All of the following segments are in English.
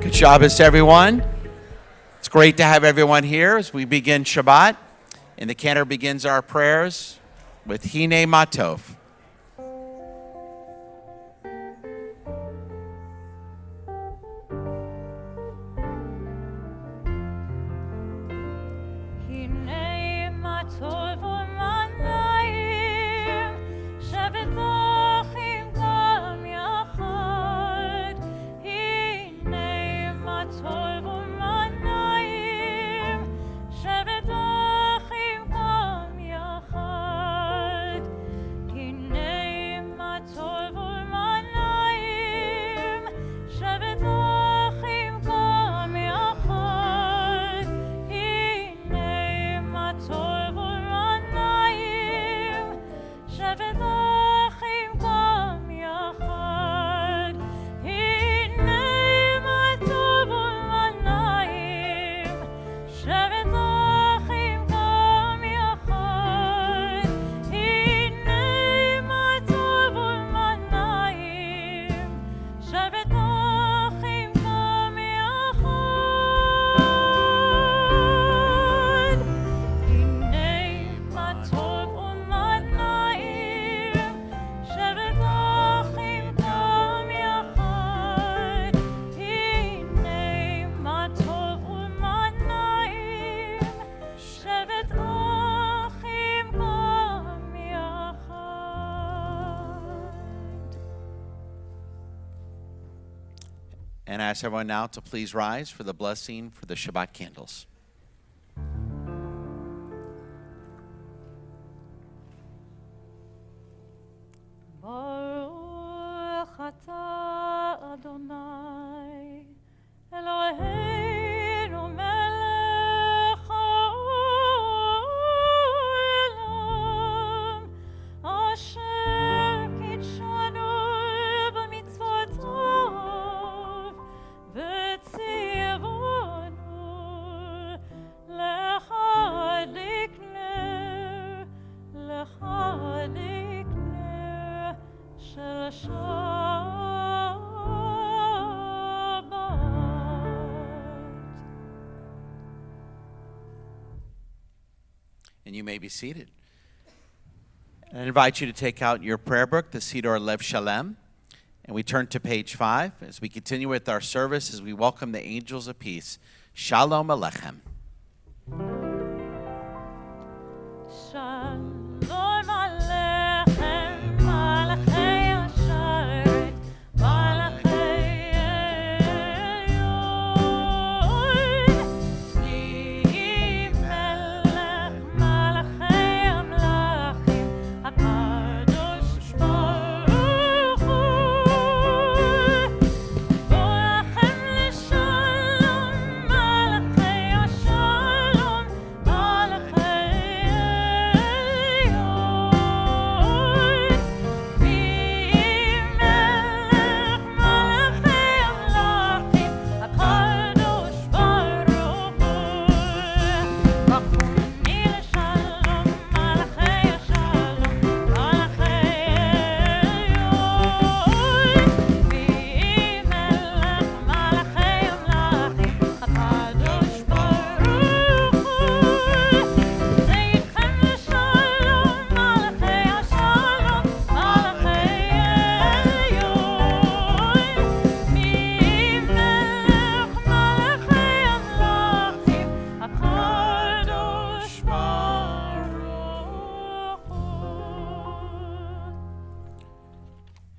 Good Shabbos, everyone. It's great to have everyone here as we begin Shabbat. And the cantor begins our prayers with Hine Matov. And I ask everyone now to please rise for the blessing for the Shabbat candles. Baruch atah Adonai Eloheinu melech haolam asher kitshanu b'mitzvotav v'tzivonu lechadik ner shel Shabbat. And you may be seated. And I invite you to take out your prayer book, the Siddur Lev Shalem, and we turn to page 5 as we continue with our service as we welcome the angels of peace. Shalom Aleichem. Shalom Aleichem, Malachei Asharet, Malachei Elyon, Li Melech, Malachei Amlachim, HaKadosh Baruch Hu, Borachem L'Shalom, Malachei Ashalom, Malachei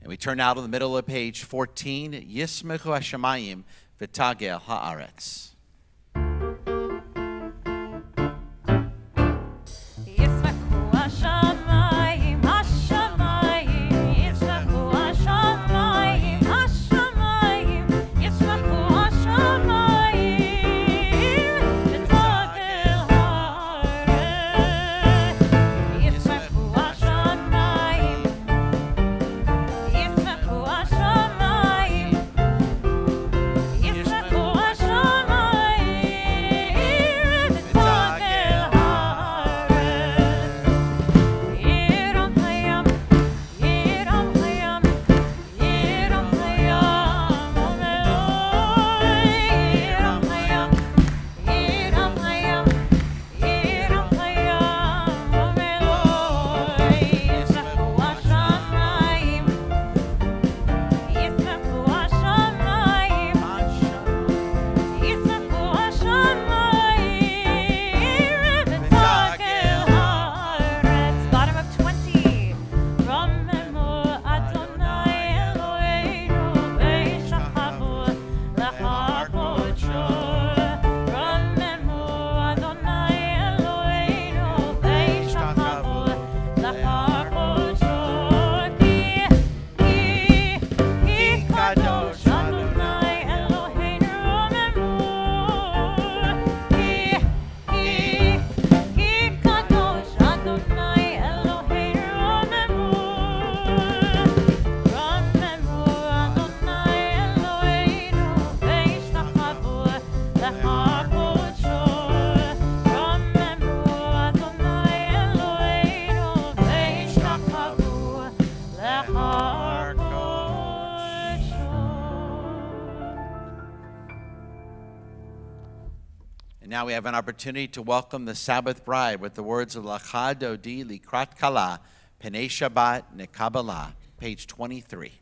We turn now to the middle of page 14, Yismechu Hashemayim V'tagel Haaretz. Yismechu Hashemayim Now we have an opportunity to welcome the Sabbath bride with the words of Lacha Dodi Likrat Kala, Penei Shabbat Nekabala, page 23.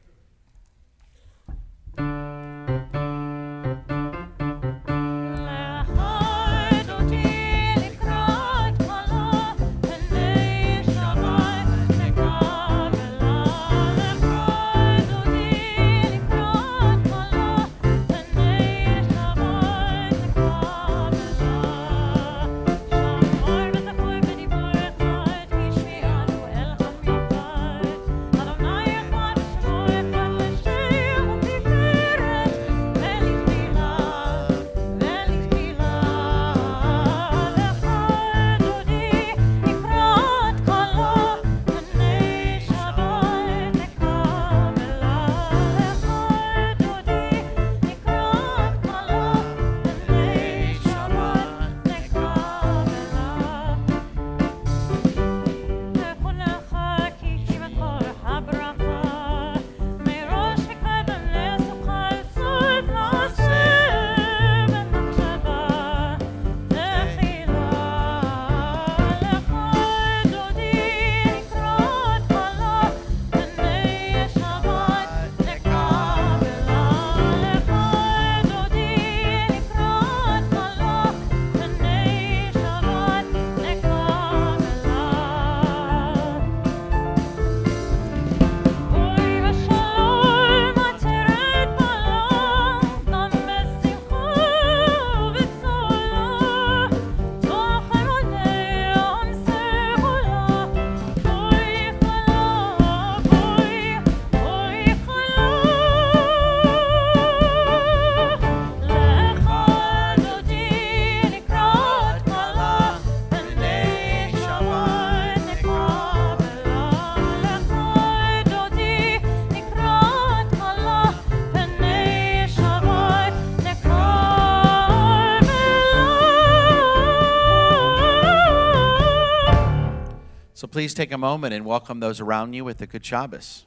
So please take a moment and welcome those around you with a good Shabbos.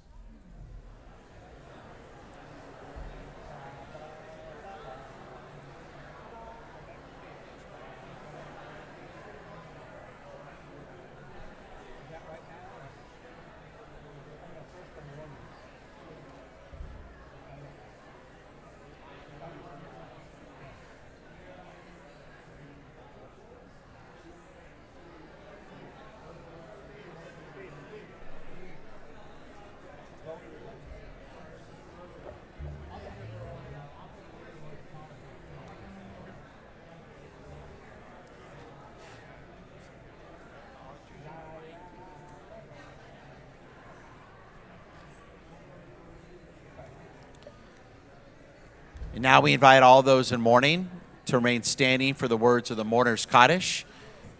And now we invite all those in mourning to remain standing for the words of the mourner's Kaddish,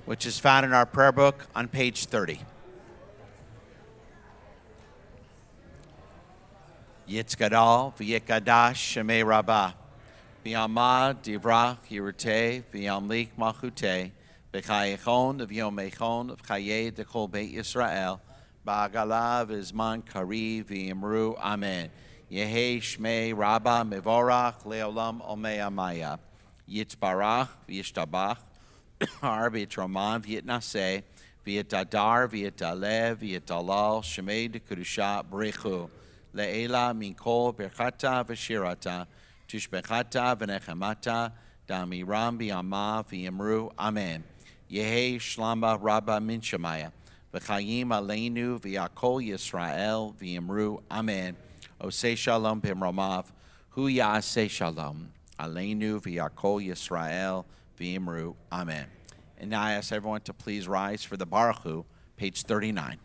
which is found in our prayer book on page 30. Yitzgadal v'yikadash shemei rabbah v'yamad divrach yiruteh v'yamlik malchuteh v'chayechon v'yomechon v'chayeh dekol beit Yisrael ba'agala v'zman kari v'yimru amen. Yehi shmei rabbah mevorach leolam omei amaya yitzbarach v'yishtabach har v'yitraman v'yitnaseh v'yitadar v'yitaleh v'yitalal shemei dekedusha b'rechu Le'ela minkol berchata v'shirata tishbechata v'nechemata damiram b'yama v'yimru amen. Yehi shlama rabba min shemaya v'chayim aleinu v'yakol Yisrael v'yimru amen. Osei shalom b'mromav hu ya'aseh shalom aleinu v'yakol Yisrael v'yimru amen. And now I ask everyone to please rise for the Baruch Hu, page 39.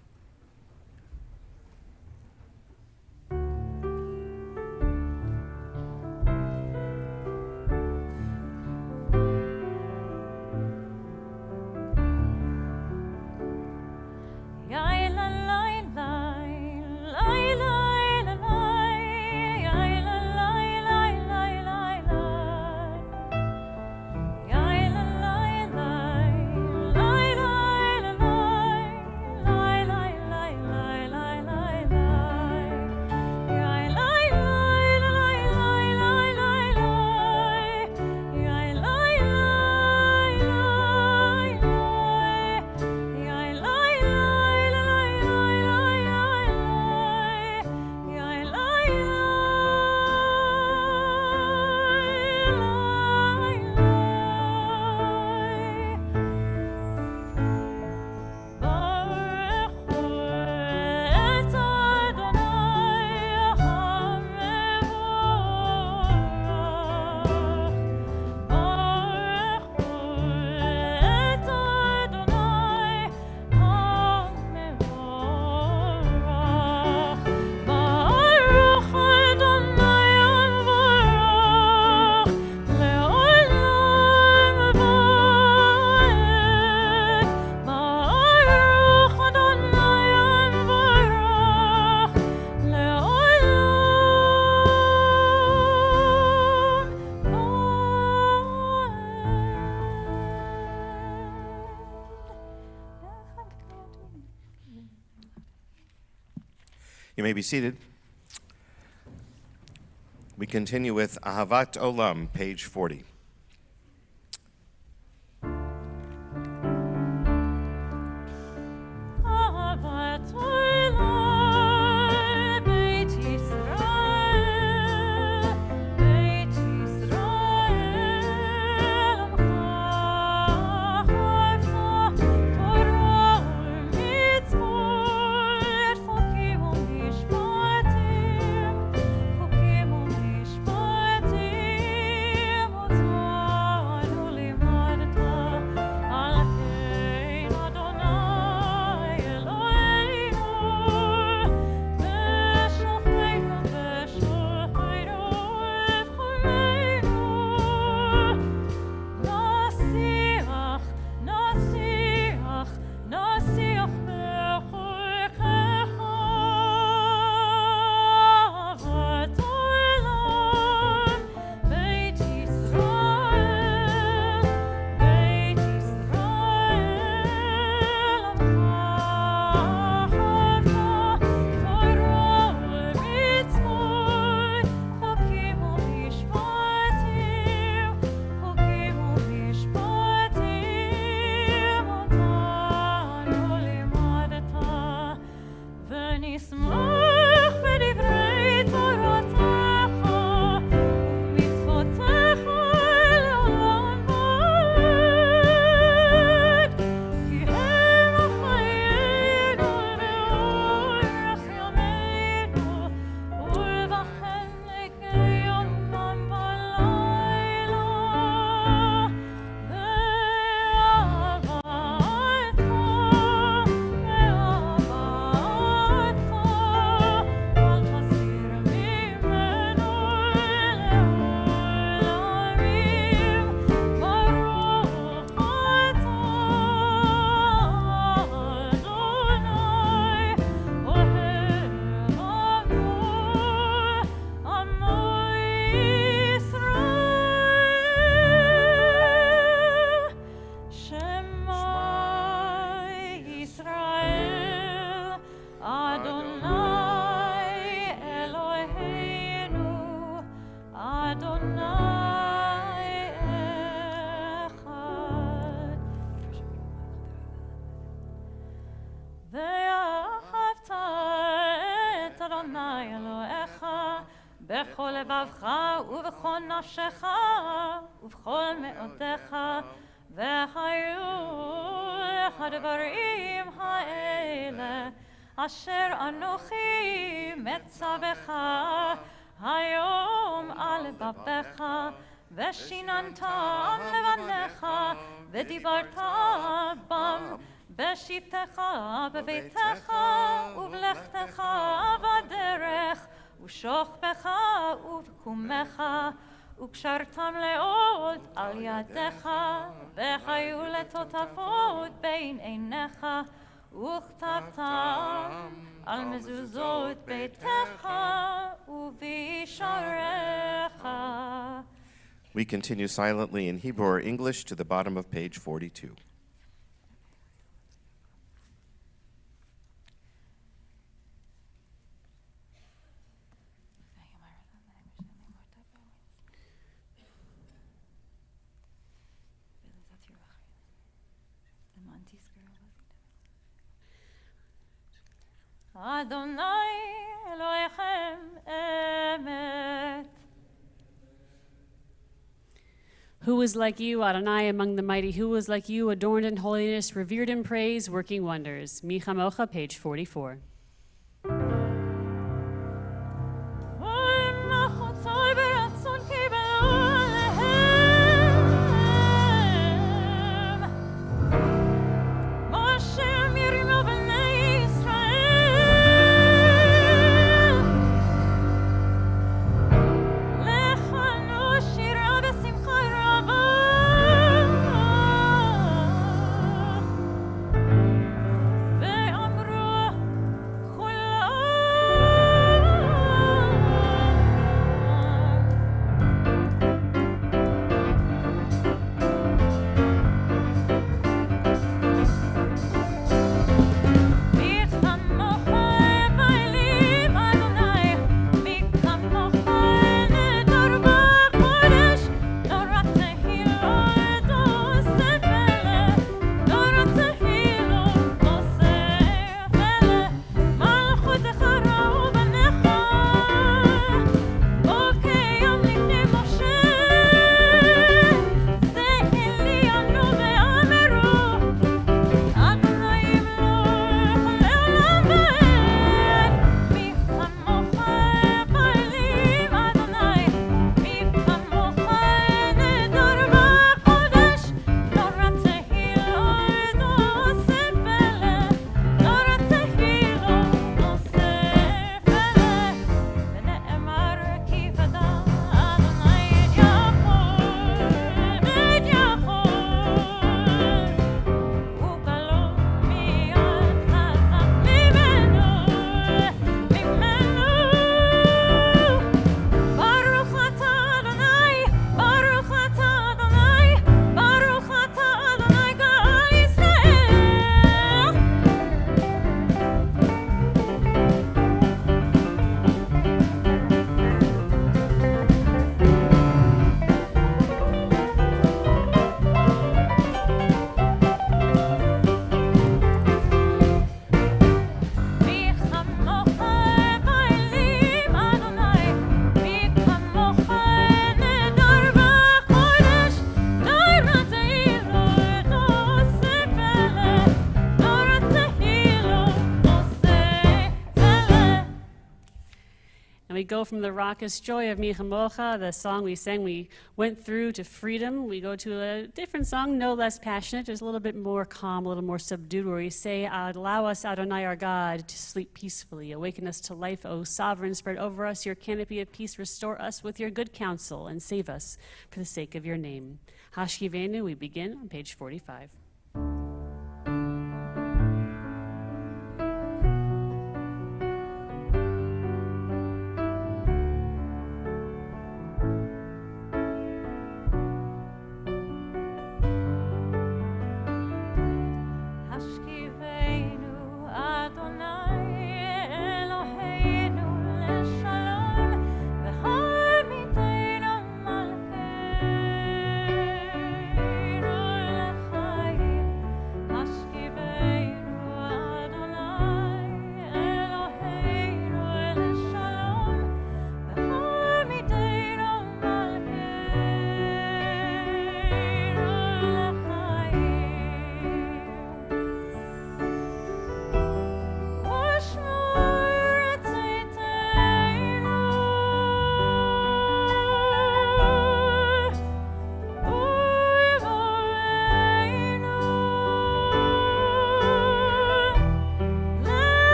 La You may be seated. We continue with Ahavat Olam, page 40. אהבת עולם, בית ישראל, בית ישראל, עמך חפצה, תורה ומצוות, חוקים ומשפטים, חוקים ומשפטים, אותנו לימדת, על כן אדוני אלוהינו, בשוכבנו ובחולנו, נשיח, נשיח, נשיח בחוקך. אהבת עולם, בית ישראל, בית ישראל, עמך חפצה, תורה ומצוות, חוקים ומשפטים, חוקים ומשפטים, אותנו לימדת, ונשמח בדברי תורתך ובמצוותיך לעולם ועד, כי הם חיינו ואורך ימינו, ולבחן ליומם ולילה, באהבתך, באהבתך, אל תסיר ממנו לעולמים, ברוך אתה אדוני, אוהב עמו ישראל. שמע ישראל, אדוני אלוהינו, אדוני אחד. ואהבת את אדוני אלוהיך בכל לבבך ובכל נפשך ובכל מאודך, והיו הדברים האלה אשר אנוכי מצווך היום על לבבך, ושיננת על לבניך, ודיברת בם בשבתך בביתך ובלכתך בדרך, ושוכבך ובקומך, וקשרתם לעוד על ידיך, והיו לטוטפות בין עיניך, וכתבתם על מזוזות ביתך ובישעריך. We continue silently in Hebrew or English to the bottom of page 42. אדוני אלוהיכם אמת. Who is like you, Adonai, among the mighty? Who is like you, adorned in holiness, revered in praise, working wonders? Mi Chamocha, page 44. ומחוצוי ברצון קיבלו עליהם, משה מרימו בני ישראל, לחנו שירה בשמחה רבה, ואמרו go from the raucous joy of Michamocha, the song we sang, we went through to freedom. We go to a different song, no less passionate, just a little bit more calm, a little more subdued, where we say, allow us, Adonai our God, to sleep peacefully. Awaken us to life, O sovereign. Spread over us your canopy of peace. Restore us with your good counsel and save us for the sake of your name. Hashkivenu, we begin on page 45.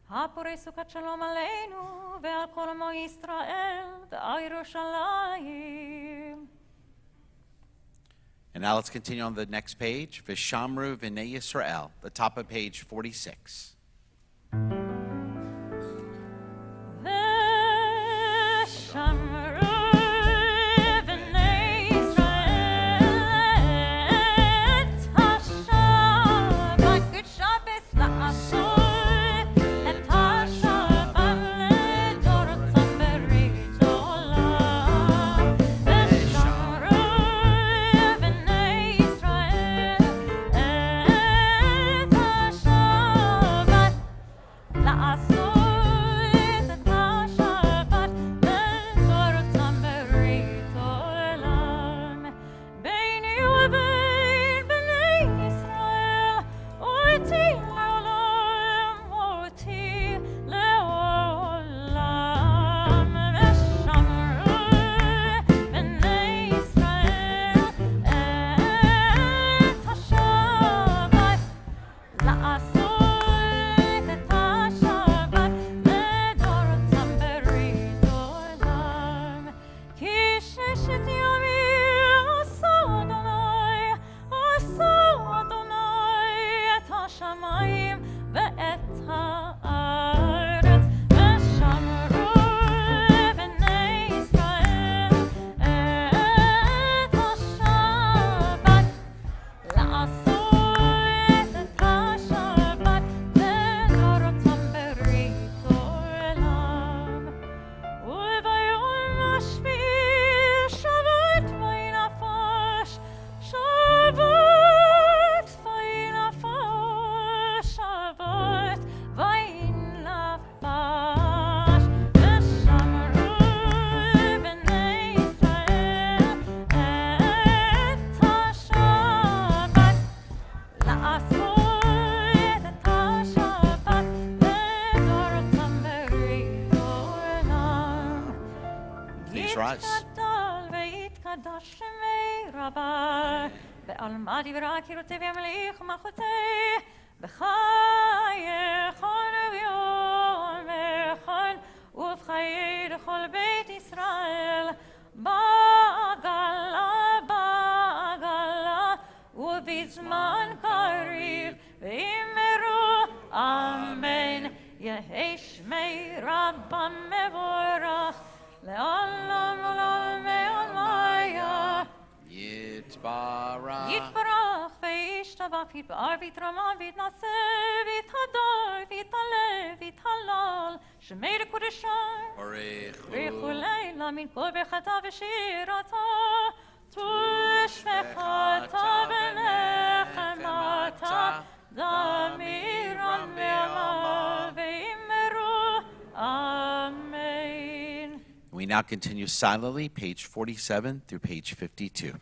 הפורי סוכת שלום עלינו ועל כל עמו ישראל ועל ירושלים. And now let's continue on the next page. Vishamru V'nei Yisrael, the top of page 46. Shabbat Let's rise. ויתקדש שמי רבה, בעלמא דברה קירותי וימליך מלכותי, בחייכון וביומכון, ובחיי לכל בית ישראל, בעגלה, ובזמן קריב, ואמרו אמן, יהי שמי רבה מבורך, לעולם עולמי עולמיה. יתברך וישתבח, יתפאר ויתרומם ויתנשא ויתהדר ויתעלה ויתהלל, שמי לקודשי ברכו לילה מן כל ברכתה ושירתה, ושמחתה ונחמתה, דמירם לעמה ואמרו אמן. We now continue silently, page 47 through page 52.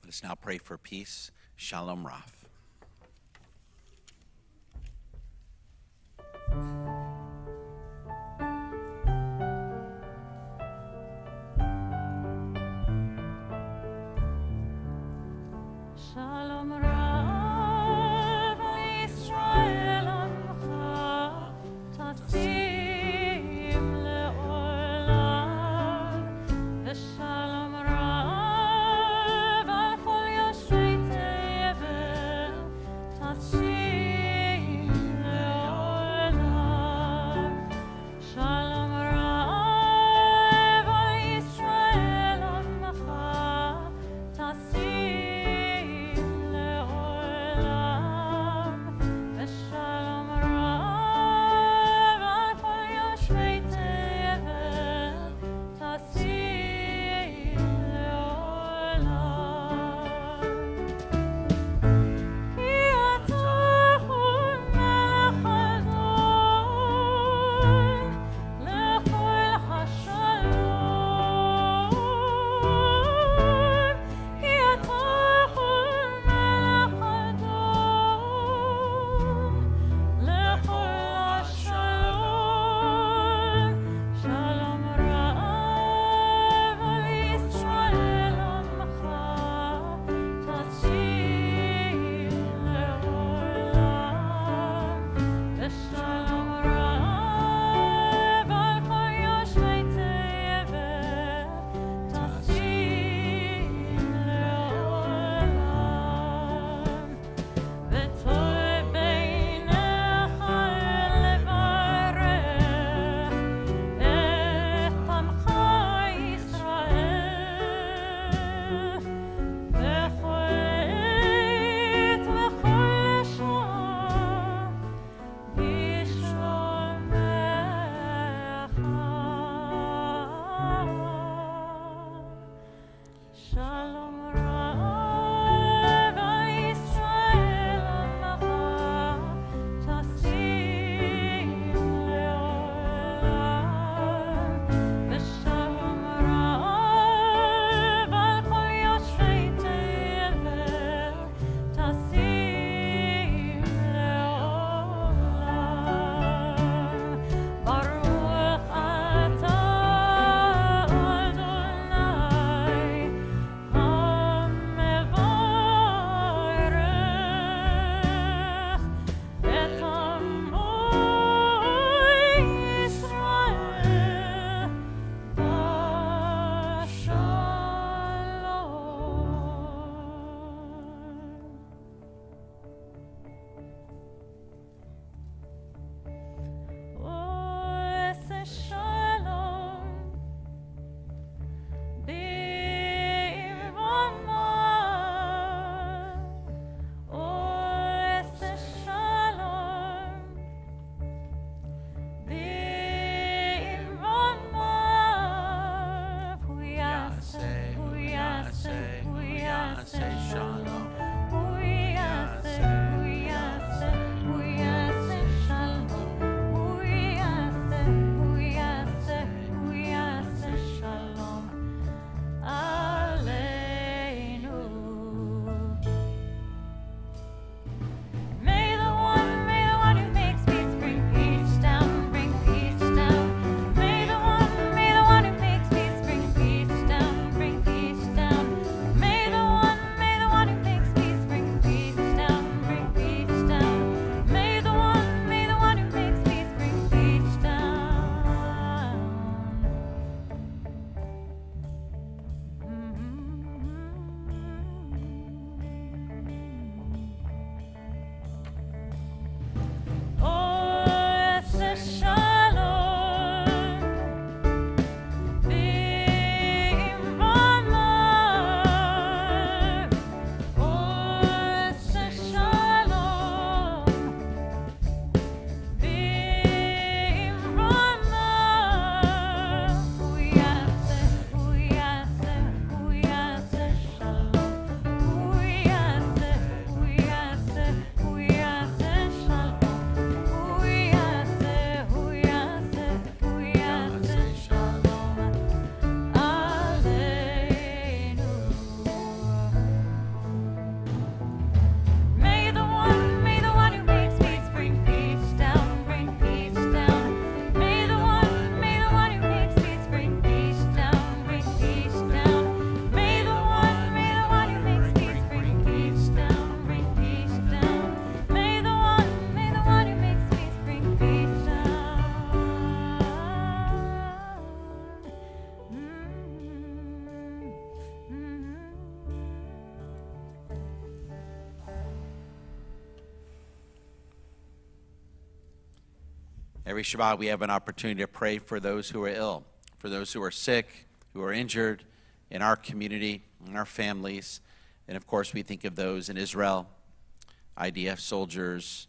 Let us now pray for peace. Shalom Raf. Shalom Rav Yisrael Amcha Tasim Le'olam V'Shalom Rav Al Chol Yoshvei Tevel Every Shabbat we have an opportunity to pray for those who are ill, for those who are sick, who are injured in our community, in our families. And of course we think of those in Israel, IDF soldiers,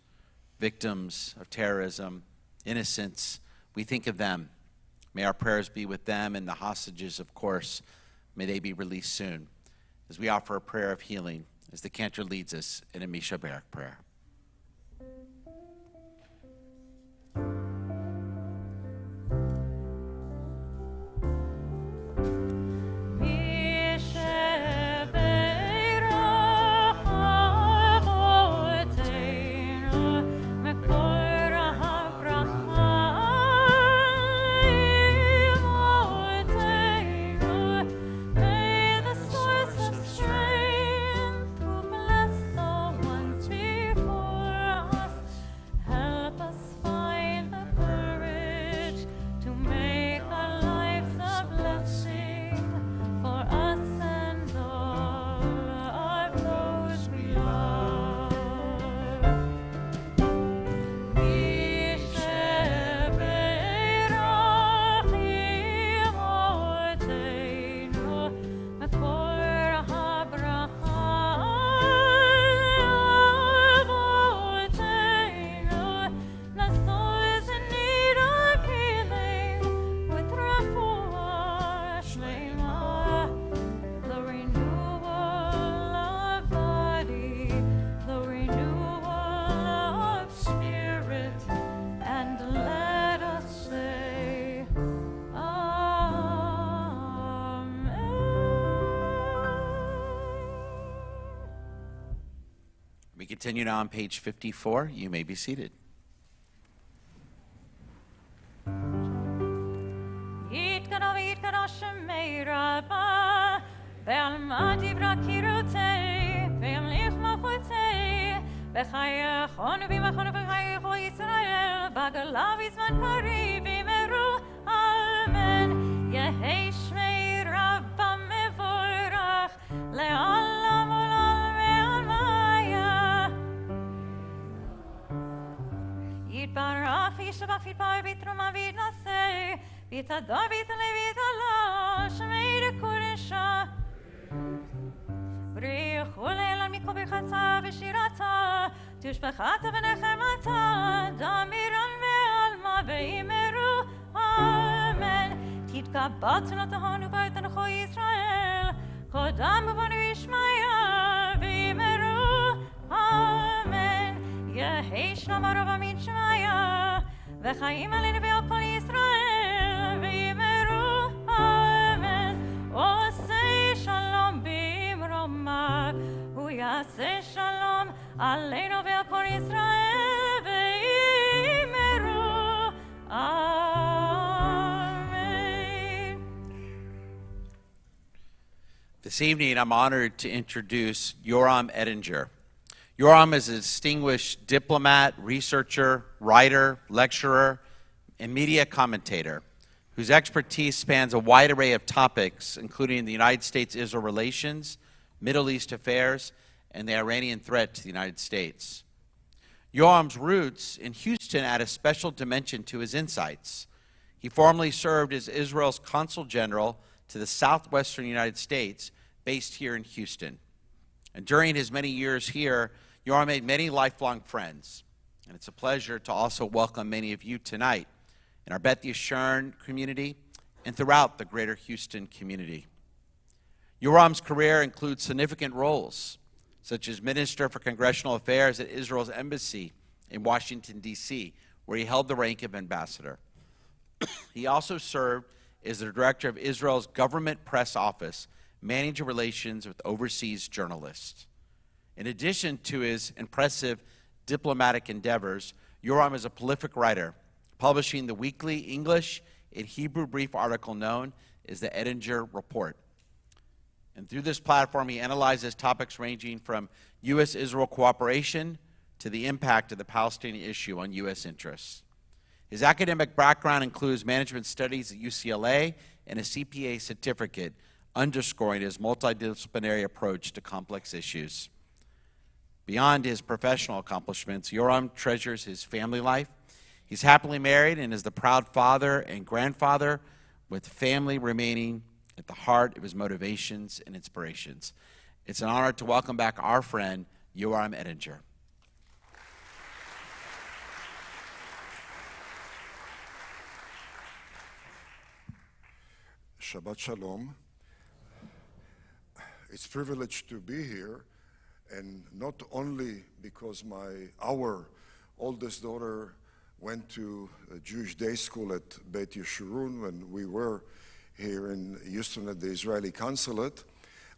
victims of terrorism, innocents. We think of them. May our prayers be with them and the hostages, of course. May they be released soon. As we offer a prayer of healing, as the cantor leads us in a Misha Barak prayer. We continue now on page 54. You may be seated. וחיים עלינו ועל כל ישראל ויאמרו אמן. עושה שלום במרומיו, הוא יעשה שלום עלינו ועל כל ישראל ויאמרו amen. This evening I'm honored to introduce Yoram Ettinger. Yoram is a distinguished diplomat, researcher, writer, lecturer, and media commentator whose expertise spans a wide array of topics, including the United States-Israel relations, Middle East affairs, and the Iranian threat to the United States. Yoram's roots in Houston add a special dimension to his insights. He formerly served as Israel's Consul General to the southwestern United States, based here in Houston. And during his many years here, Yoram made many lifelong friends, and it's a pleasure to also welcome many of you tonight in our Beth Yeshurun community and throughout the greater Houston community. Yoram's career includes significant roles, such as Minister for Congressional Affairs at Israel's Embassy in Washington, D.C., where he held the rank of ambassador. He also served as the director of Israel's Government Press Office, managing relations with overseas journalists. In addition to his impressive diplomatic endeavors, Yoram is a prolific writer, publishing the weekly English and Hebrew brief article known as the Ettinger Report. And through this platform, he analyzes topics ranging from U.S.-Israel cooperation to the impact of the Palestinian issue on U.S. interests. His academic background includes management studies at UCLA and a CPA certificate, underscoring his multidisciplinary approach to complex issues. Beyond his professional accomplishments, Yoram treasures his family life. He's happily married and is the proud father and grandfather, with family remaining at the heart of his motivations and inspirations. It's an honor to welcome back our friend, Yoram Ettinger. Shabbat Shalom. It's a privilege to be here, and not only because our oldest daughter went to a Jewish day school at Beit Yeshurun when we were here in Houston at the Israeli consulate,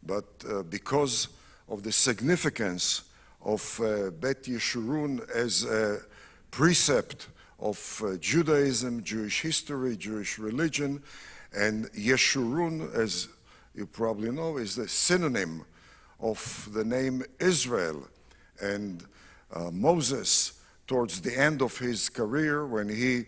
but because of the significance of Beit Yeshurun as a precept of Judaism, Jewish history, Jewish religion, and Yeshurun, as you probably know, is the synonym of the name Israel. And Moses, towards the end of his career, when he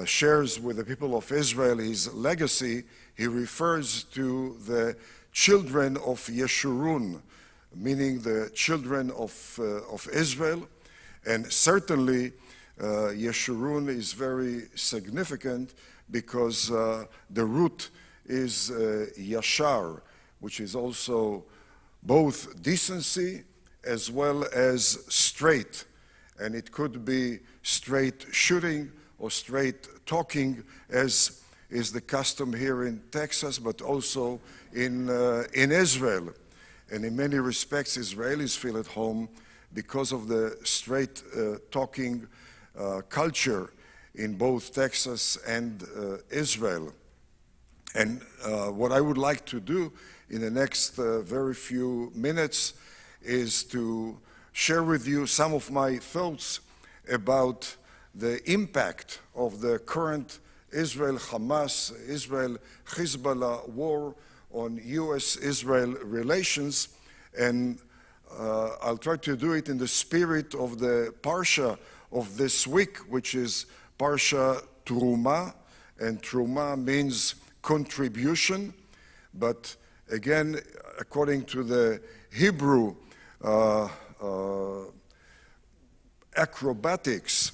shares with the people of Israel his legacy, he refers to the children of Yeshurun, meaning the children of Israel. And certainly Yeshurun is very significant because the root is Yashar, which is also both decency as well as straight. And it could be straight shooting or straight talking, as is the custom here in Texas, but also in Israel. And in many respects, Israelis feel at home because of the straight talking culture in both Texas and Israel. And what I would like to do in the next very few minutes is to share with you some of my thoughts about the impact of the current Israel-Hamas, Israel-Hezbollah war on U.S.-Israel relations. And I'll try to do it in the spirit of the Parsha of this week, which is Parsha Truma, and Truma means contribution, but again, according to the Hebrew acrobatics,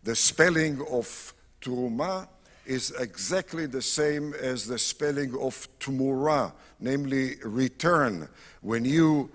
the spelling of Truma is exactly the same as the spelling of Tumura, namely return. When you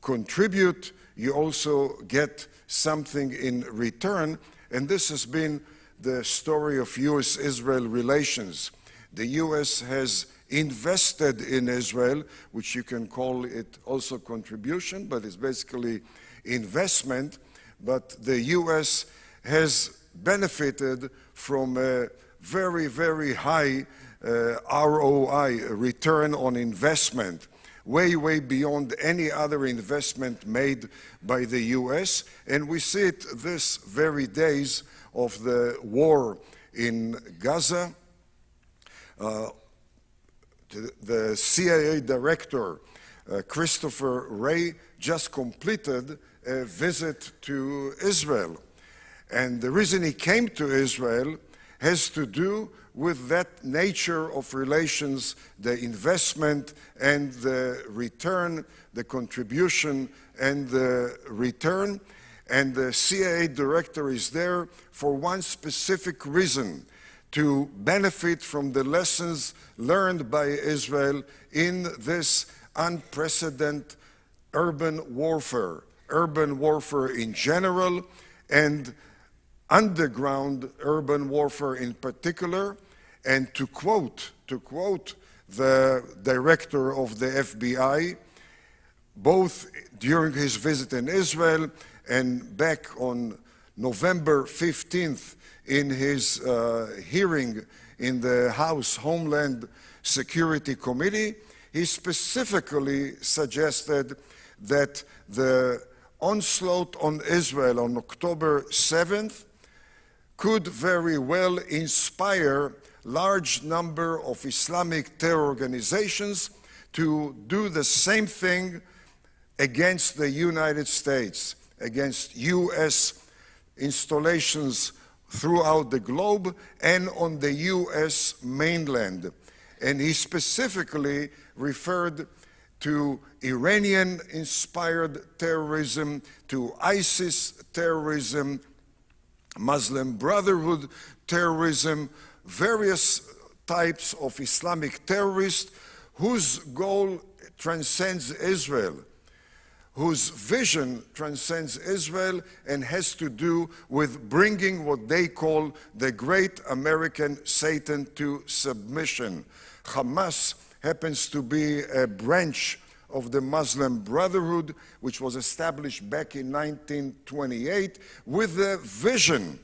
contribute, you also get something in return, and this has been the story of U.S.-Israel relations. The U.S. has invested in Israel, which you can call it also contribution, but it's basically investment. But the U.S. has benefited from a very, very high ROI, return on investment, way, way beyond any other investment made by the U.S. And we see it this very days of the war in Gaza. The CIA director, Christopher Wray, just completed a visit to Israel. And the reason he came to Israel has to do with that nature of relations, the investment and the return, the contribution and the return. And the CIA director is there for one specific reason: to benefit from the lessons learned by Israel in this unprecedented urban warfare in general, and underground urban warfare in particular. And to quote the director of the FBI, both during his visit in Israel and back on November 15th in his hearing in the House Homeland Security Committee, he specifically suggested that the onslaught on Israel on October 7th could very well inspire large number of Islamic terror organizations to do the same thing against the United States, against U.S. installations throughout the globe and on the U.S. mainland. And he specifically referred to Iranian-inspired terrorism, to ISIS terrorism, Muslim Brotherhood terrorism, various types of Islamic terrorists whose goal transcends Israel, whose vision transcends Israel and has to do with bringing what they call the great American Satan to submission. Hamas happens to be a branch of the Muslim Brotherhood, which was established back in 1928 with the vision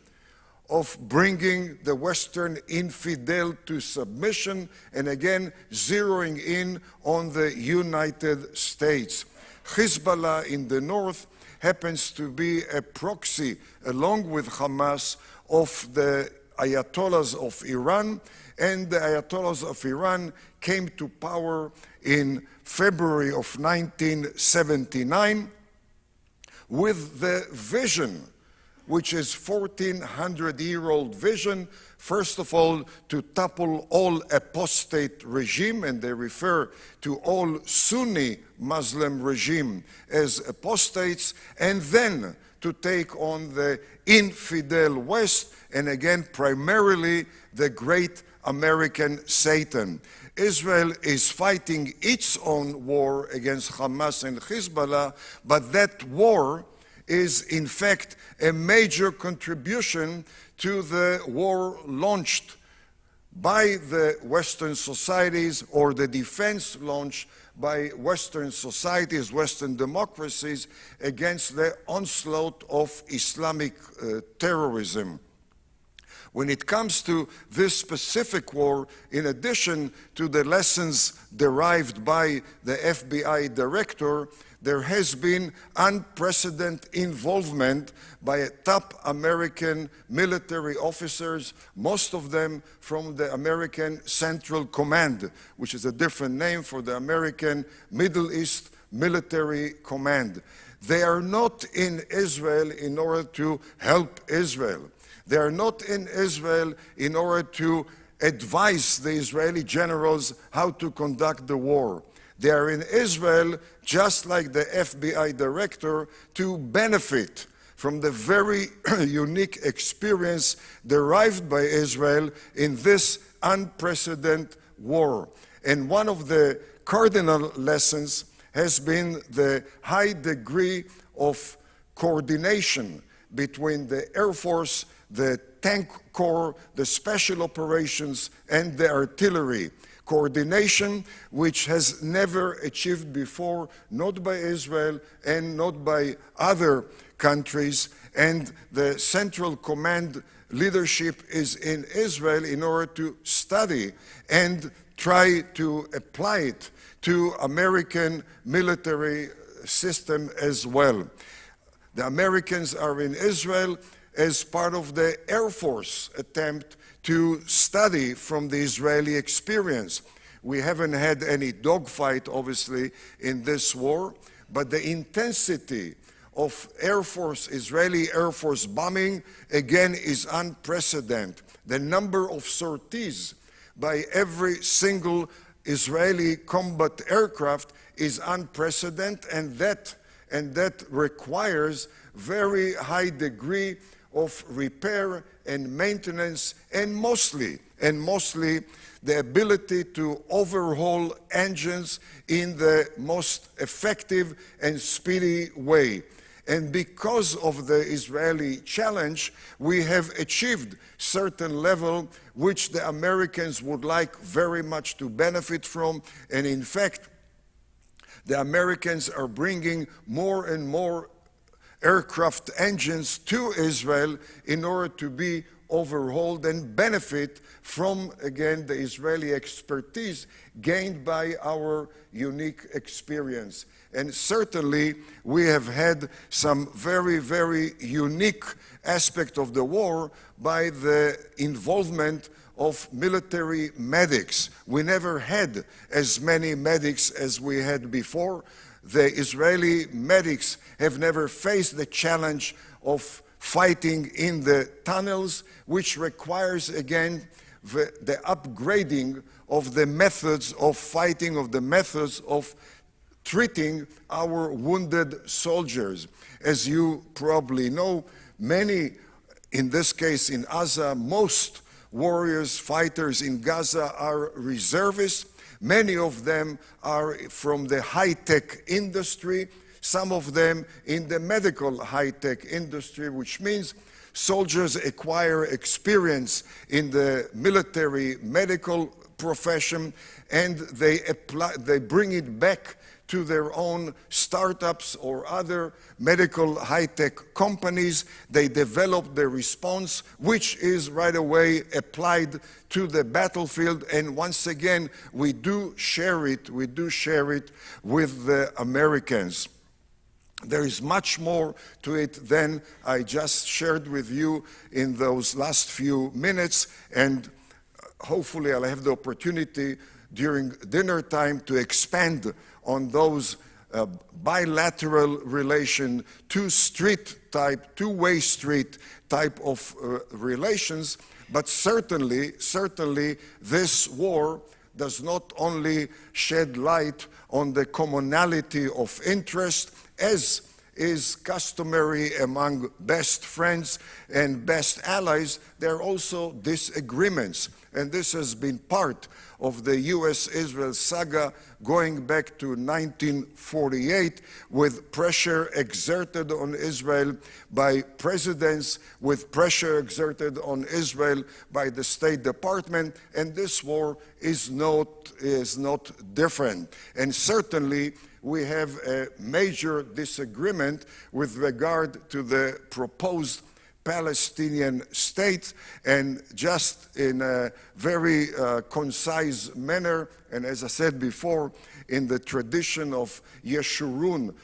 of bringing the Western infidel to submission, and again zeroing in on the United States. Hezbollah in the north happens to be a proxy, along with Hamas, of the Ayatollahs of Iran, and the Ayatollahs of Iran came to power in February of 1979 with the vision, which is 1400-year-old vision, first of all, to topple all apostate regime, and they refer to all Sunni Muslim regime as apostates, and then to take on the infidel West, and again, primarily the great American Satan. Israel is fighting its own war against Hamas and Hezbollah, but that war is in fact a major contribution to the war launched by the Western societies, or the defense launched by Western societies, Western democracies, against the onslaught of Islamic terrorism. When it comes to this specific war, in addition to the lessons derived by the FBI director, there has been unprecedented involvement by top American military officers, most of them from the American Central Command, which is a different name for the American Middle East Military Command. They are not in Israel in order to help Israel. They are not in Israel in order to advise the Israeli generals how to conduct the war. They are in Israel, just like the FBI director, to benefit from the very unique experience derived by Israel in this unprecedented war. And one of the cardinal lessons has been the high degree of coordination between the Air Force, the Tank Corps, the Special Operations, and the artillery. Coordination which has never achieved before, not by Israel and not by other countries. And the Central Command leadership is in Israel in order to study and try to apply it to American military system as well. The Americans are in Israel as part of the Air Force attempt to study from the Israeli experience. We haven't had any dogfight, obviously, in this war, but the intensity of Israeli Air Force bombing, again, is unprecedented. The number of sorties by every single Israeli combat aircraft is unprecedented, and that requires very high degree of repair and maintenance, and mostly the ability to overhaul engines in the most effective and speedy way. And because of the Israeli challenge, we have achieved certain level which the Americans would like very much to benefit from. And in fact, the Americans are bringing more and more aircraft engines to Israel in order to be overhauled and benefit from, again, the Israeli expertise gained by our unique experience. And certainly, we have had some very, very unique aspect of the war by the involvement of military medics. We never had as many medics as we had before. The Israeli medics have never faced the challenge of fighting in the tunnels, which requires, again, the upgrading of the methods of fighting, of the methods of treating our wounded soldiers. As you probably know, many in this case in Gaza, most warriors, fighters in Gaza are reservists. Many of them are from the high-tech industry, some of them in the medical high-tech industry, which means soldiers acquire experience in the military medical profession, and they bring it back to their own startups or other medical high-tech companies. They develop the response, which is right away applied to the battlefield. And once again, we do share it with the Americans. There is much more to it than I just shared with you in those last few minutes, and hopefully I'll have the opportunity during dinner time to expand on those bilateral relation, two-way street type of relations. But certainly this war does not only shed light on the commonality of interest, as is customary among best friends and best allies. There are also disagreements, and this has been part of the U.S.-Israel saga going back to 1948, with pressure exerted on Israel by presidents, with pressure exerted on Israel by the State Department, and this war is not different. And certainly we have a major disagreement with regard to the proposed Palestinian state, and just in a very concise manner, and as I said before, in the tradition of Yeshurun,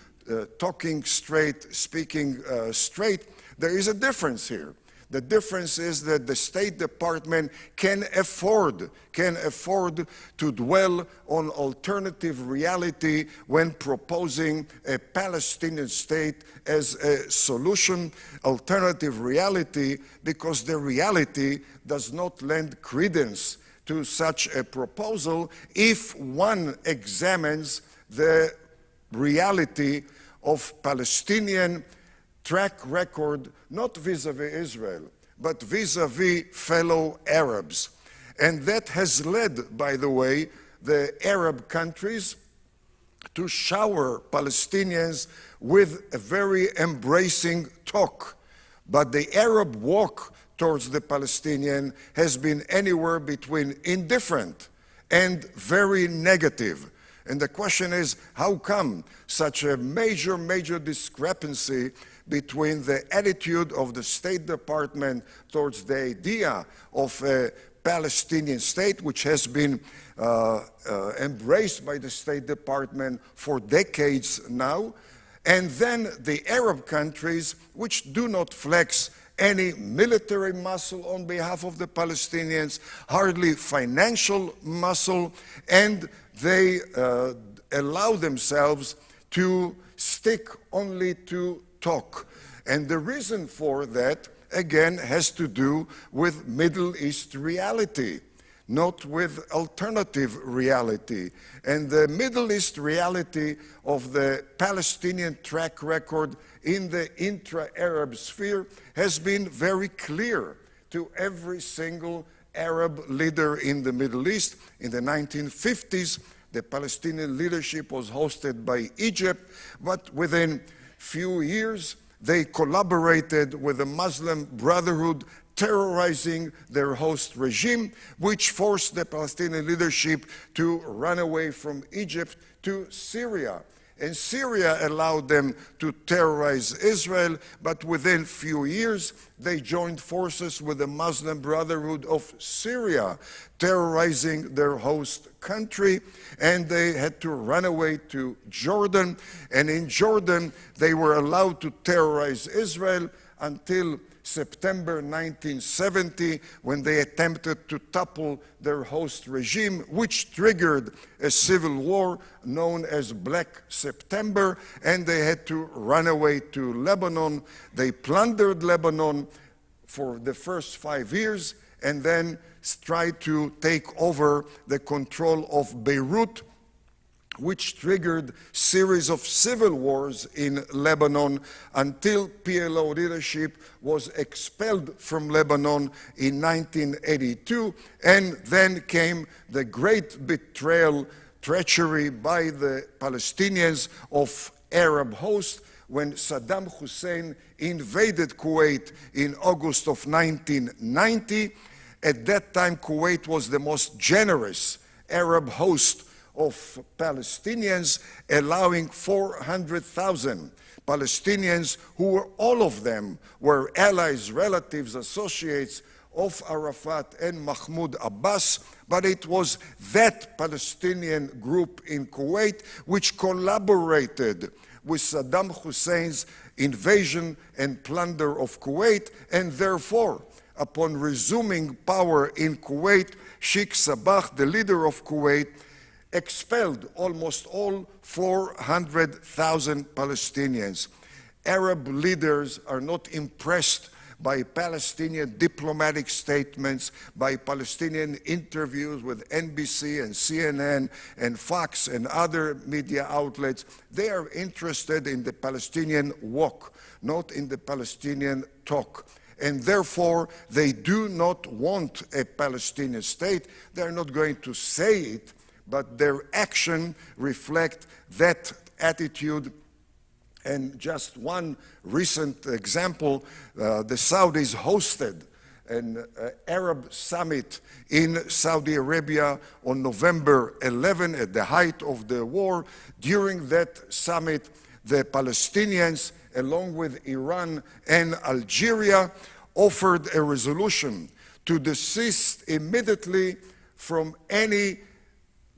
talking straight, speaking straight, there is a difference here. The difference is that the State Department can afford to dwell on alternative reality when proposing a Palestinian state as a solution, alternative reality, because the reality does not lend credence to such a proposal if one examines the reality of Palestinian track record, not vis-a-vis Israel, but vis-a-vis fellow Arabs. And that has led, by the way, the Arab countries to shower Palestinians with a very embracing talk. But the Arab walk towards the Palestinian has been anywhere between indifferent and very negative. And the question is, how come such a major discrepancy between the attitude of the State Department towards the idea of a Palestinian state, which has been embraced by the State Department for decades now, and then the Arab countries, which do not flex any military muscle on behalf of the Palestinians, hardly financial muscle, and they allow themselves to stick only to talk. And the reason for that, again, has to do with Middle East reality, not with alternative reality. And the Middle East reality of the Palestinian track record in the intra-Arab sphere has been very clear to every single Arab leader in the Middle East. In the 1950s, the Palestinian leadership was hosted by Egypt, but within few years, they collaborated with the Muslim Brotherhood, terrorizing their host regime, which forced the Palestinian leadership to run away from Egypt to Syria. And Syria allowed them to terrorize Israel, but within few years, they joined forces with the Muslim Brotherhood of Syria, terrorizing their host country, and they had to run away to Jordan. And in Jordan, they were allowed to terrorize Israel until September 1970, when they attempted to topple their host regime, which triggered a civil war known as Black September, and they had to run away to Lebanon. They plundered Lebanon for the first 5 years, and then tried to take over the control of Beirut which triggered series of civil wars in Lebanon until PLO leadership was expelled from Lebanon in 1982, and then came the great betrayal, treachery by the Palestinians of Arab host when Saddam Hussein invaded Kuwait in August of 1990. At that time, Kuwait was the most generous Arab host of Palestinians, allowing 400,000 Palestinians who were, all of them were allies, relatives, associates of Arafat and Mahmoud Abbas, but it was that Palestinian group in Kuwait which collaborated with Saddam Hussein's invasion and plunder of Kuwait, and therefore, upon resuming power in Kuwait, Sheikh Sabah, the leader of Kuwait, expelled almost all 400,000 Palestinians. Arab leaders are not impressed by Palestinian diplomatic statements, by Palestinian interviews with NBC and CNN and Fox and other media outlets. They are interested in the Palestinian walk, not in the Palestinian talk. And therefore, they do not want a Palestinian state. They're not going to say it, but their action reflect that attitude. And just one recent example, the Saudis hosted an Arab summit in Saudi Arabia on November 11 at the height of the war. During that summit, the Palestinians, along with Iran and Algeria, offered a resolution to desist immediately from any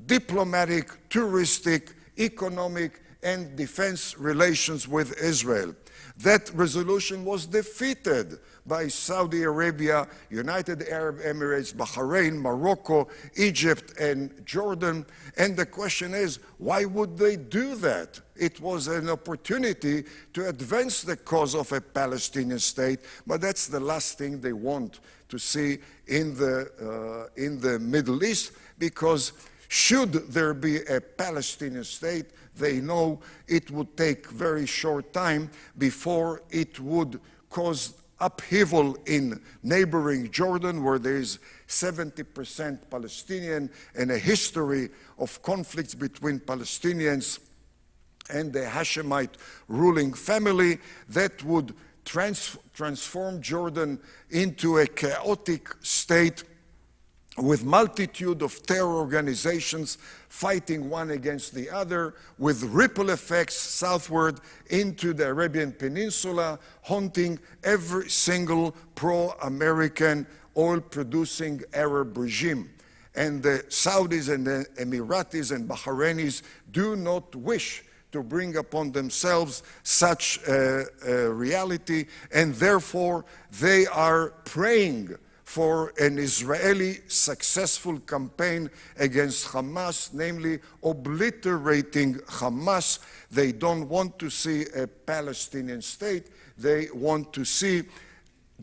diplomatic, touristic, economic, and defense relations with Israel. That resolution was defeated by Saudi Arabia, United Arab Emirates, Bahrain, Morocco, Egypt, and Jordan. And the question is, why would they do that? It was an opportunity to advance the cause of a Palestinian state, but that's the last thing they want to see in the Middle East, because should there be a Palestinian state, they know it would take very short time before it would cause upheaval in neighboring Jordan, where there is 70% Palestinian and a history of conflicts between Palestinians and the Hashemite ruling family that would transform Jordan into a chaotic state with multitude of terror organizations fighting one against the other, with ripple effects southward into the Arabian Peninsula, haunting every single pro-American oil-producing Arab regime. And the Saudis and the Emiratis and Bahrainis do not wish to bring upon themselves such a reality, and therefore they are praying for an Israeli successful campaign against Hamas, namely obliterating Hamas. They don't want to see a Palestinian state. They want to see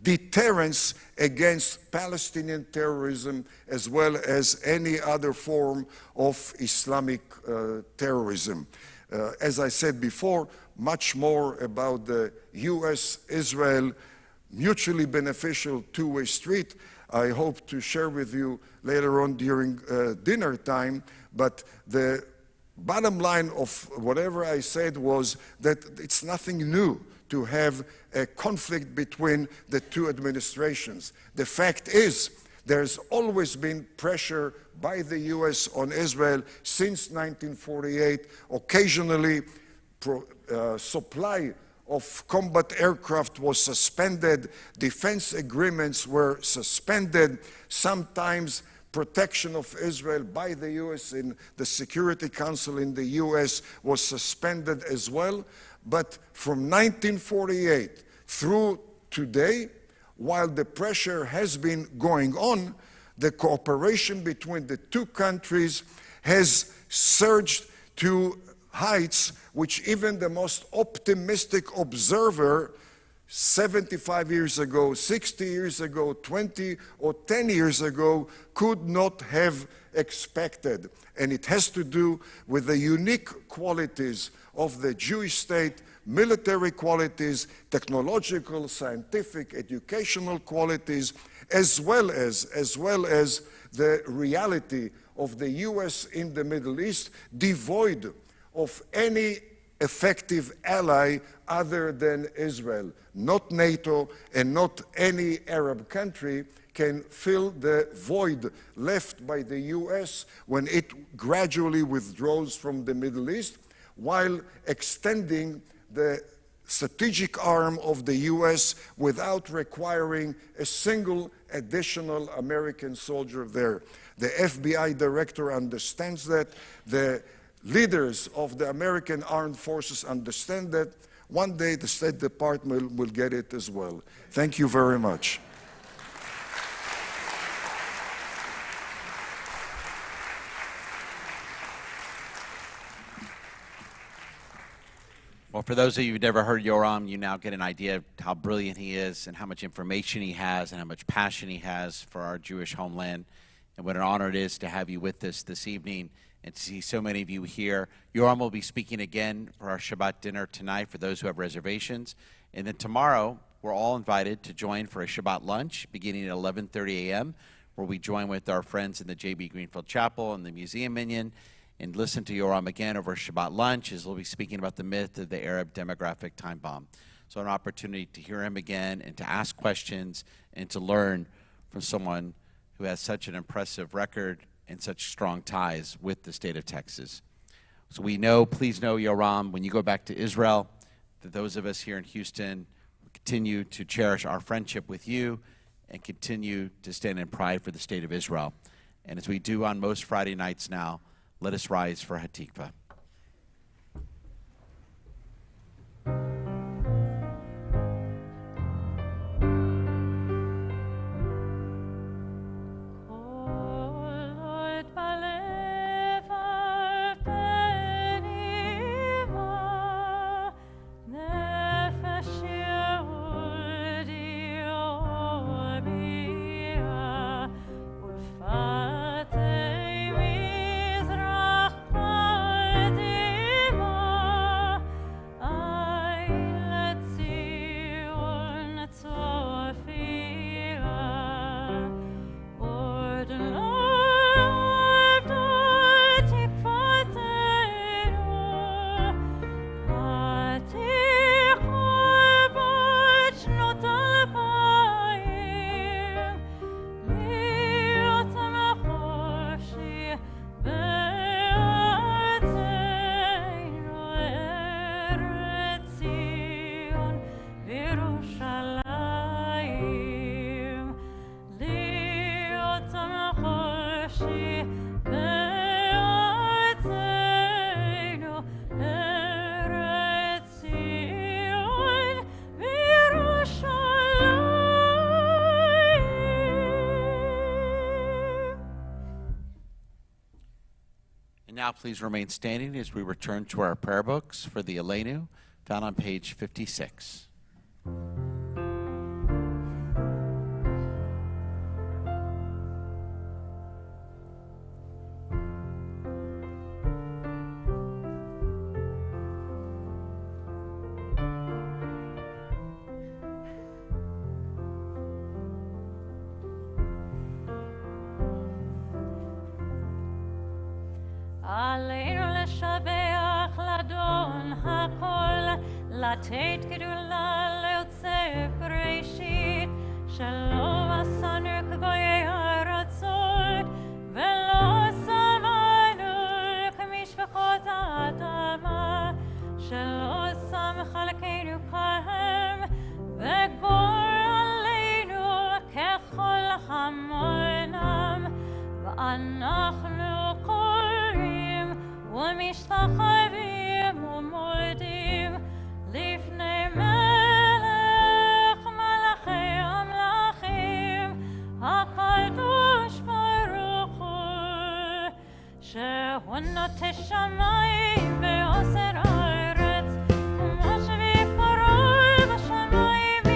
deterrence against Palestinian terrorism as well as any other form of Islamic terrorism. As I said before, much more about the U.S.-Israel mutually beneficial two-way street I hope to share with you later on during dinner time. But the bottom line of whatever I said was that it's nothing new to have a conflict between the two administrations. The fact is, there's always been pressure by the U.S. on Israel since 1948, occasionally supply of combat aircraft was suspended, defense agreements were suspended, sometimes protection of Israel by the U.S. in the Security Council in the U.S. was suspended as well. But from 1948 through today, while the pressure has been going on, the cooperation between the two countries has surged to heights which even the most optimistic observer 75 years ago, 60 years ago, 20 or 10 years ago could not have expected. And it has to do with the unique qualities of the Jewish state, military qualities, technological, scientific, educational qualities, as well as the reality of the U.S. in the Middle East, devoid of any effective ally other than Israel. Not NATO and not any Arab country can fill the void left by the U.S. when it gradually withdraws from the Middle East, while extending the strategic arm of the U.S. without requiring a single additional American soldier there. The FBI director understands that. The leaders of the American armed forces understand that. One day the State Department will get it as well. Thank you very much. Well, for those of you who've never heard Yoram, you now get an idea of how brilliant he is and how much information he has and how much passion he has for our Jewish homeland. And what an honor it is to have you with us this evening and to see so many of you here. Yoram will be speaking again for our Shabbat dinner tonight for those who have reservations. And then tomorrow, we're all invited to join for a Shabbat lunch beginning at 11:30 a.m., where we join with our friends in the J.B. Greenfield Chapel and the Museum Minyan and listen to Yoram again over Shabbat lunch, as we'll be speaking about the myth of the Arab demographic time bomb. So an opportunity to hear him again and to ask questions and to learn from someone who has such an impressive record and such strong ties with the state of Texas. So we know, please know, Yoram, when you go back to Israel, that those of us here in Houston will continue to cherish our friendship with you and continue to stand in pride for the state of Israel. And as we do on most Friday nights now, let us rise for Hatikvah. Now please remain standing as we return to our prayer books for the Aleinu, found on page 56. עלינו לשבח לאדון הכל, לתת גדולה ליוצא בראשית, שלא עשנו כגויי הארצות, ולא שמנו כמשפחות האדמה, שלא שם חלקנו כהם, וגור עלינו ככל המונם, ואנחנו ומשתחווים ומודים לפני מלך מלכי המלכים הקדוש ברוך הוא שהוא נוטה שמיים ועושה הארץ כמו שביקורו בשמיים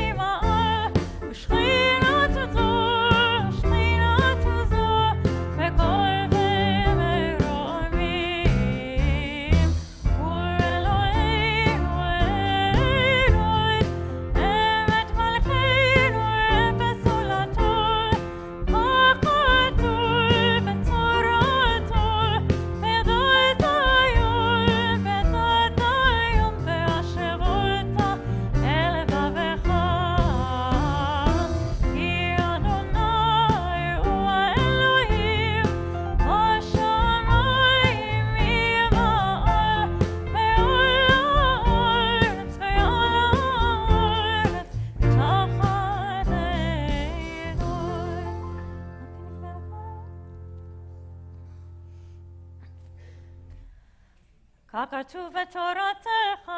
ככתוב בתורתך,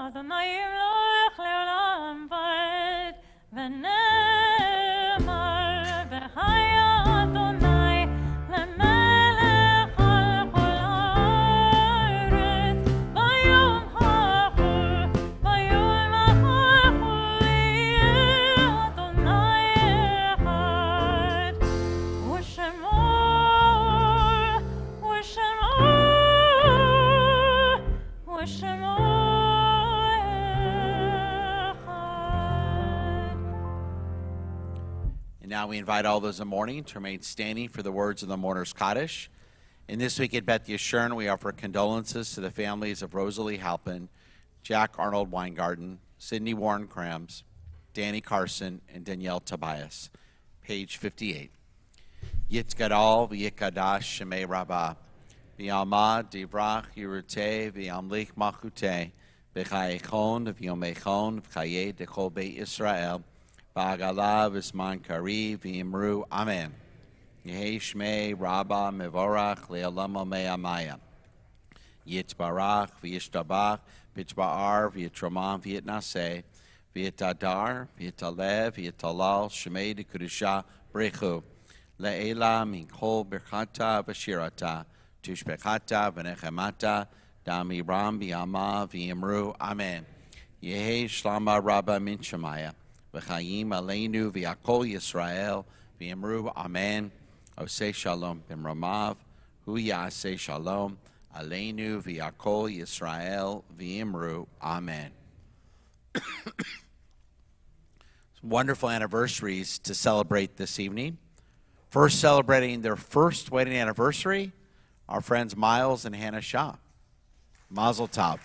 אדוני ימלוך לעולם ועד, ונאמר, והיה אדוני למלך על כל הארץ, ביום ההוא, ביום ההוא יהיה אדוני אחד, ושמו And now we invite all those in mourning to remain standing for the words of the mourner's Kaddish. And this week at Beth Yeshurun, we offer condolences to the families of Rosalie Halpin, Jack Arnold Weingarten, Sidney Warren Krams, Danny Carson, and Danielle Tobias. Page 58. Yitzgadal v'yikadash shemei rabbah, v'yalmad divrach yiruteh v'yamlich machuteh, v'chayechon v'yomechon v'chayeh dechol beit Yisrael, v'agala v'zman kari v'yimru amen. Yehei shmei rabbah mevorach le'olam amei amaya. Yitzbarach v'yishtabach v'yitzba'ar v'yitromam v'yitnaseh, v'yitadar v'yitalev v'yitalal shemei dekudusha brechu. Le'ela min kol berchata v'shirata, tushbechata v'nechemata, damiram b'yama v'yimru amen. Yehei shlama rabba min shemaya, v'chayim aleinu v'yakol Yisrael, v'yimru amen. Oseh shalom b'mramav, hu yaseh shalom, aleinu v'yakol Yisrael, v'yimru amen. Wonderful anniversaries to celebrate this evening. First, celebrating their first wedding anniversary, our friends Miles and Hannah Shah. Mazel tov.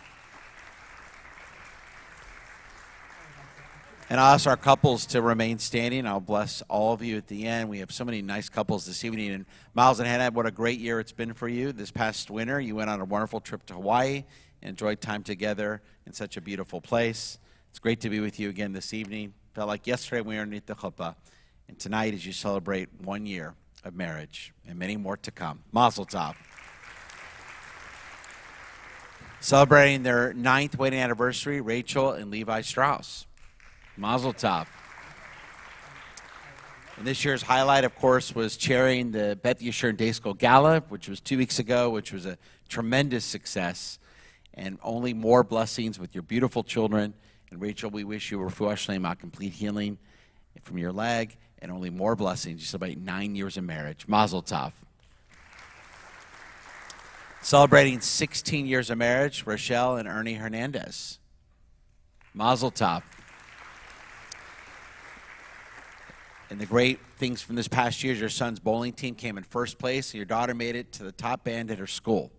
And I'll ask our couples to remain standing. I'll bless all of you at the end. We have so many nice couples this evening. And Miles and Hannah, what a great year it's been for you. This past winter, you went on a wonderful trip to Hawaii and enjoyed time together in such a beautiful place. It's great to be with you again this evening. Felt like yesterday we were underneath the chuppah. And tonight, as you celebrate 1 year of marriage and many more to come. Mazel tov. Celebrating their 9th wedding anniversary, Rachel and Levi Strauss. Mazel tov. And this year's highlight, of course, was chairing the Beth Yeshurun Day School Gala, which was 2 weeks ago, which was a tremendous success. And only more blessings with your beautiful children. And Rachel, we wish you refuah shlema, complete healing from your leg, and only more blessings. You celebrate 9 years of marriage. Mazel tov. Celebrating 16 years of marriage, Rochelle and Ernie Hernandez. Mazel tov. And the great things from this past year is your son's bowling team came in first place, and your daughter made it to the top band at her school.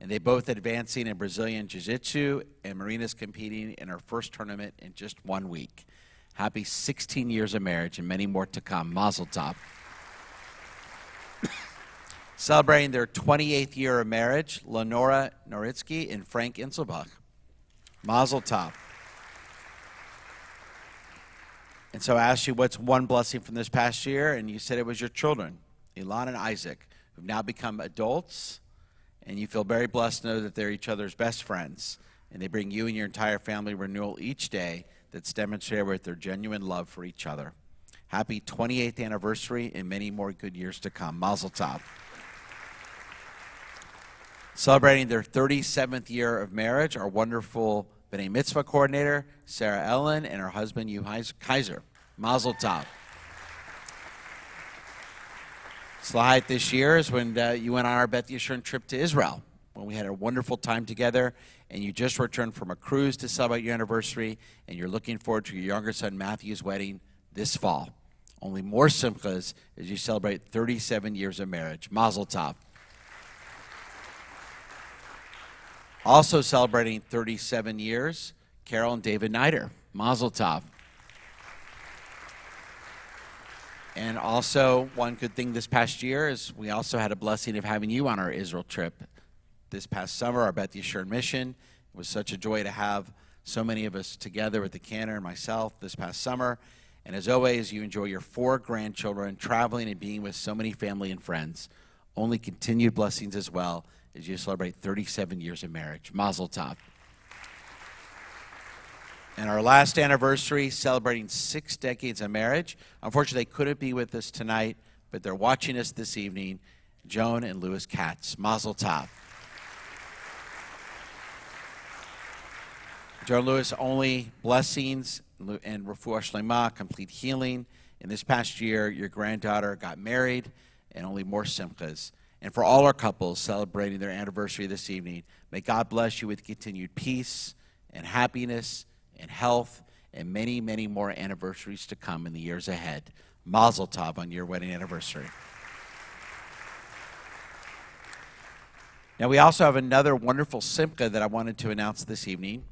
And they both advancing in Brazilian Jiu-Jitsu, and Marina's competing in her first tournament in just 1 week. Happy 16 years of marriage and many more to come. Mazel tov. Celebrating their 28th year of marriage, Lenora Noritsky and Frank Inselbach. Mazel tov. And so I asked you, what's one blessing from this past year? And you said it was your children, Elon and Isaac, who've now become adults. And you feel very blessed to know that they're each other's best friends. And they bring you and your entire family renewal each day that's demonstrated with their genuine love for each other. Happy 28th anniversary and many more good years to come. Mazel tov. Celebrating their 37th year of marriage, our wonderful B'nai Mitzvah coordinator, Sarah Ellen, and her husband, Hugh Kaiser. Mazel tov. Slide this year is when you went on our Beth Yeshurun trip to Israel, when we had a wonderful time together, and you just returned from a cruise to celebrate your anniversary, and you're looking forward to your younger son Matthew's wedding this fall. Only more simchas as you celebrate 37 years of marriage. Mazel tov. Also celebrating 37 years, Carol and David Nider. Mazel tov. And also, one good thing this past year is we also had a blessing of having you on our Israel trip. This past summer, our Beth Yeshurun mission. It was such a joy to have so many of us together with the cantor and myself this past summer. And as always, you enjoy your 4 grandchildren, traveling and being with so many family and friends. Only continued blessings as well as you celebrate 37 years of marriage. Mazel tov. And our last anniversary, celebrating 6 decades of marriage. Unfortunately, they couldn't be with us tonight, but they're watching us this evening. Joan and Louis Katz. Mazel tov. Joan and Louis, only blessings and refuah shlema, complete healing. In this past year, your granddaughter got married, and only more simchas. And for all our couples celebrating their anniversary this evening, may God bless you with continued peace and happiness and health, and many, many more anniversaries to come in the years ahead. Mazel tov on your wedding anniversary. Now, we also have another wonderful simcha that I wanted to announce this evening.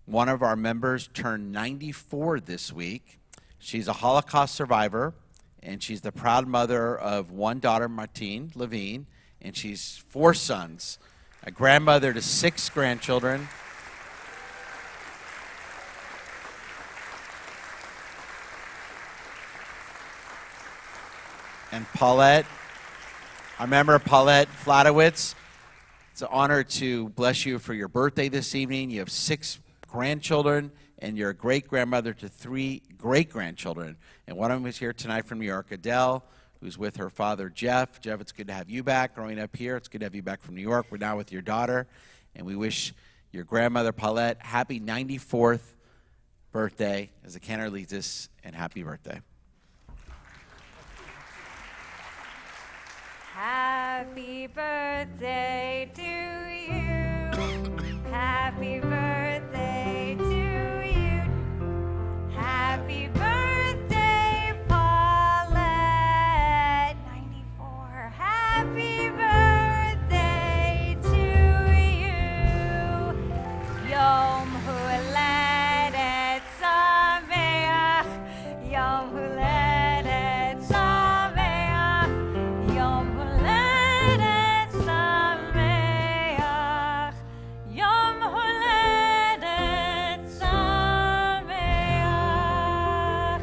One of our members turned 94 this week. She's a Holocaust survivor, and she's the proud mother of one daughter, Martine Levine, and she's 4 sons, a grandmother to 6 grandchildren. And Paulette, I remember Paulette Flatowitz. It's an honor to bless you for your birthday this evening. You have 6 grandchildren, and you're a great-grandmother to 3 great-grandchildren. And one of them is here tonight from New York, Adele, who's with her father, Jeff. Jeff, it's good to have you back growing up here. It's good to have you back from New York. We're now with your daughter, and we wish your grandmother, Paulette, happy 94th birthday as the cantor leads us, and happy birthday. Happy birthday to you. Happy birthday to you. Happy birthday, Paulette. 94. Happy birthday to you. Yom Huledet Sameach. Yom Huledet Sameach. Yom Huledet Sameach. Yom Huledet Sameach.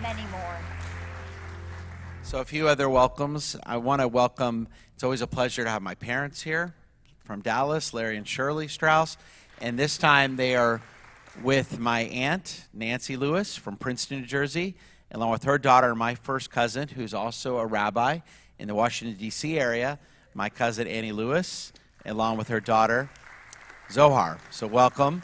Many more. So a few other welcomes. I want to welcome, it's always a pleasure to have my parents here from Dallas, Larry and Shirley Strauss. And this time they are with my aunt, Nancy Lewis from Princeton, New Jersey, along with her daughter, my first cousin, who's also a rabbi in the Washington, D.C. area, my cousin Annie Lewis, along with her daughter, Zohar. So welcome.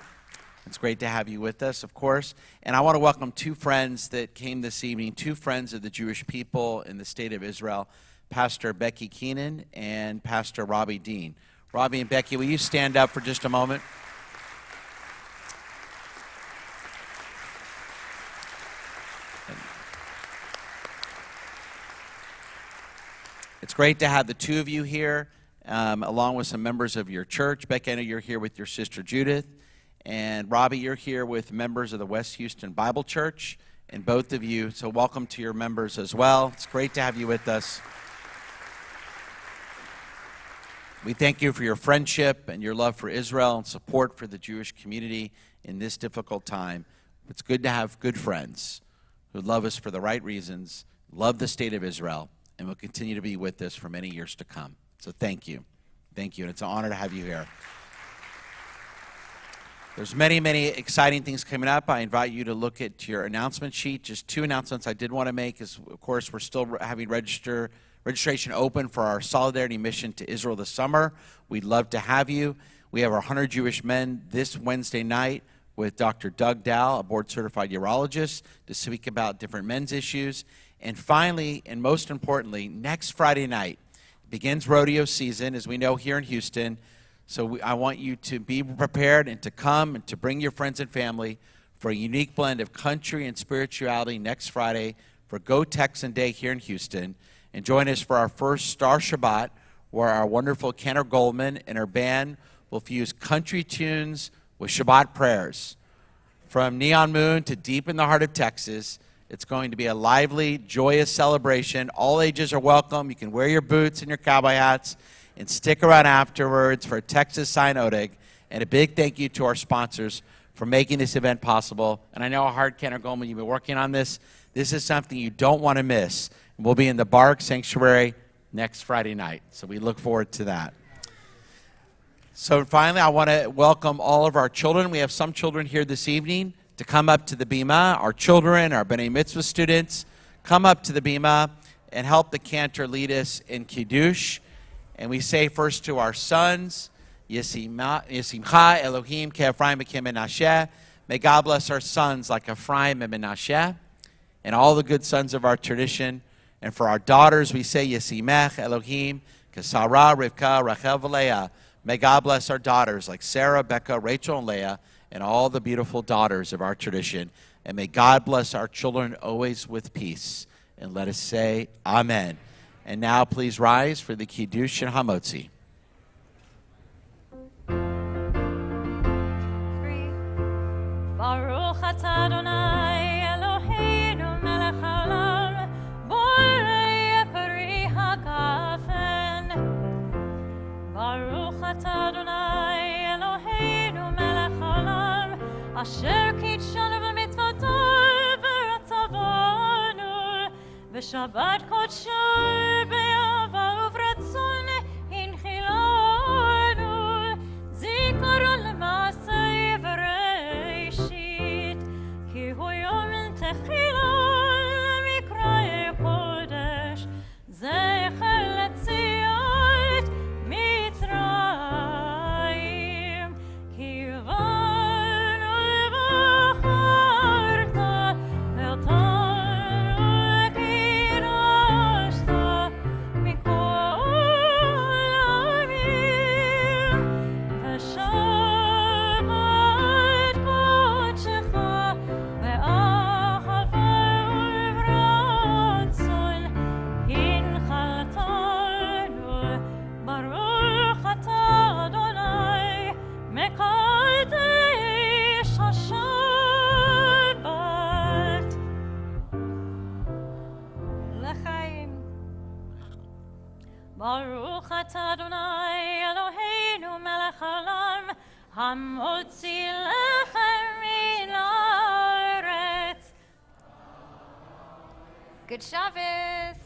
It's great to have you with us, of course. And I want to welcome 2 friends that came this evening, 2 friends of the Jewish people in the state of Israel, Pastor Becky Keenan and Pastor Robbie Dean. Robbie and Becky, will you stand up for just a moment? It's great to have the 2 of you here, along with some members of your church. Becky, I know you're here with your sister Judith. And Robbie, you're here with members of the West Houston Bible Church, and both of you, so welcome to your members as well. It's great to have you with us. We thank you for your friendship and your love for Israel and support for the Jewish community in this difficult time. It's good to have good friends who love us for the right reasons, love the state of Israel, and will continue to be with us for many years to come. So thank you. Thank you, and it's an honor to have you here. There's many, many exciting things coming up. I invite you to look at your announcement sheet. Just 2 announcements I did want to make is, of course, we're still having registration open for our Solidarity Mission to Israel this summer. We'd love to have you. We have our 100 Jewish men this Wednesday night with Dr. Doug Dow, a board-certified urologist, to speak about different men's issues. And finally, and most importantly, next Friday night begins rodeo season, as we know here in Houston. So I want you to be prepared and to come and to bring your friends and family for a unique blend of country and spirituality next Friday for Go Texan Day here in Houston. And join us for our first Star Shabbat, where our wonderful Kenner Goldman and her band will fuse country tunes with Shabbat prayers. From Neon Moon to deep in the heart of Texas, it's going to be a lively, joyous celebration. All ages are welcome. You can wear your boots and your cowboy hats and stick around afterwards for a Texas Sign Odig. And a big thank you to our sponsors for making this event possible. And I know Hard Kenner Goldman, you've been working on this. This is something you don't want to miss. We'll be in the Barak Sanctuary next Friday night. So we look forward to that. So finally, I want to welcome all of our children. We have some children here this evening to come up to the Bima. Our children, our B'nai Mitzvah students, come up to the Bima and help the cantor lead us in Kiddush. And we say first to our sons, Yesimcha Elohim ke'Ephraim v'ke Menashe. May God bless our sons like Ephraim and Menashe, and all the good sons of our tradition. And for our daughters, we say Yesimech Elohim keSarah, Rivka, Rachel, v'Leah. May God bless our daughters like Sarah, Becca, Rachel, and Leah, and all the beautiful daughters of our tradition. And may God bless our children always with peace. And let us say Amen. And now please rise for the Kiddush and Hamotzi. 3. Baruch atah Adonai Eloheinu melech haolam, borei peri hagafen. Baruch atah Adonai Eloheinu melech haolam, asher kitshanu b'mitzvotav v'ratzavanu, v'shabbat kodsho be'ava uvratzon hinchilanu, zikaron l'masei v'reishit, ki hu yom techila l'mikra'e kodesh, zecher l'tziat Mitzrayim, ki vanu v'charta v'tanu kirashta mikol amim, v'shabbat kodshecha ve'achava uvratzon hinchaltanu. Baruch atah Adonai mekadesh haShabbat l'chaim. Baruch atah Adonai Eloheinu melech haolam, hamotzi lechem min haaretz. Good Shabbos.